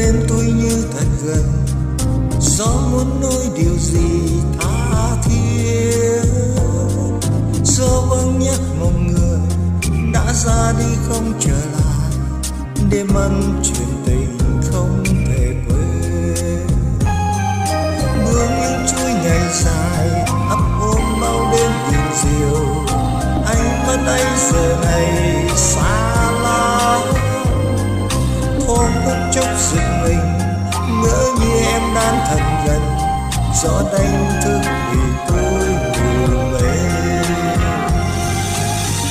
bên tôi như thật gần, gió muốn nói điều gì tha thiết. Gió vắng nhắc một người đã ra đi không trở lại, để mất chuyện tình không thể quên. Bước những chuỗi ngày dài ấp ôm bao đêm tình diều, anh mất ấy giờ này xa lắm. Thoáng phút chốc giật mình, ngỡ như em đang thật gần, gió đánh thức vì tôi ngủ mê.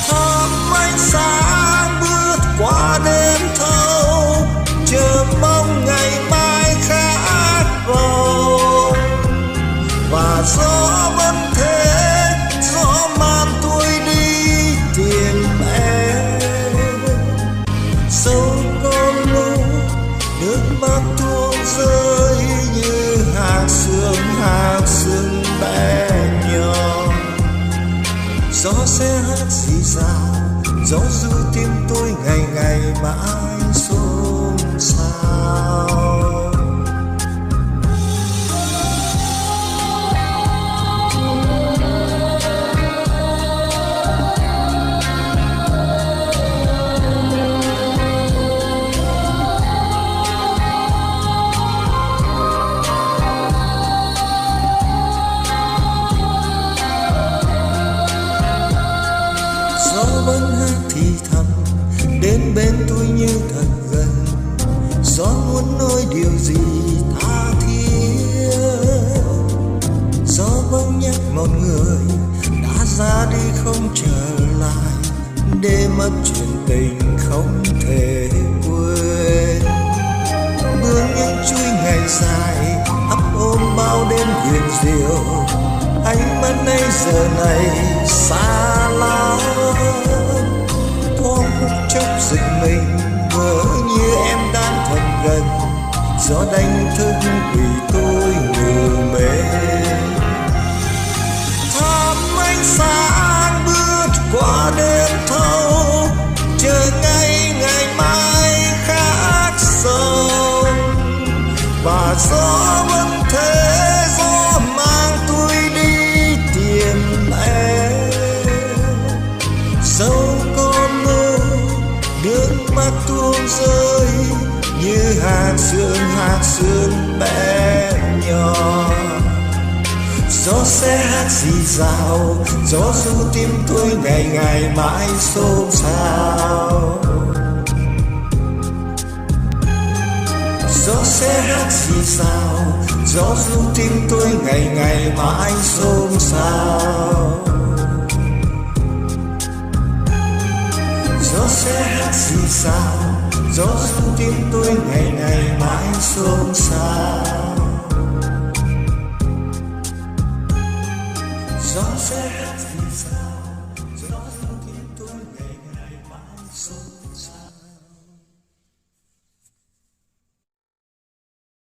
Thăm ánh sáng bước qua đêm thâu, chờ mong ngày mai khác rồi. Và gió vẫn thế, gió mang tôi đi tìm em. Sâu con lũ, nước mắt tuôn rơi như hạt sương bé nhỏ. Gió sẽ hát rì rào, gió ru tim tôi ngày ngày mãi xôn xao. Gió vẫn hát thì thầm đến bên tôi như thật gần, gió muốn nói điều gì tha thiết. Gió vẫn nhắc một người đã ra đi không trở lại, để mất chuyện tình không thể quên. Bước những chuỗi ngày dài ấp ôm bao đêm huyền diệu, anh mất ấy giờ này xa lắm. Thoáng phút chốc giật mình, ngỡ như em đang thật gần, gió đánh thức vì tôi ngủ mê. Thăm ánh sáng bước qua đêm thâu, chờ ngày mai khác sâu. Và gió vẫn thế, gió mang tôi đi tìm em. Dẫu con mơ nước mắt tuôn rơi như hạt sương bé nhỏ. Gió sẽ hát rì rào, gió ru tim tôi ngày ngày mãi xôn xao. Gió sẽ hát rì rào, gió ru tim tôi ngày ngày mãi xôn xao. Gió sẽ hát rì rào, gió ru tim tôi ngày ngày mãi xôn xao. Gió sẽ hát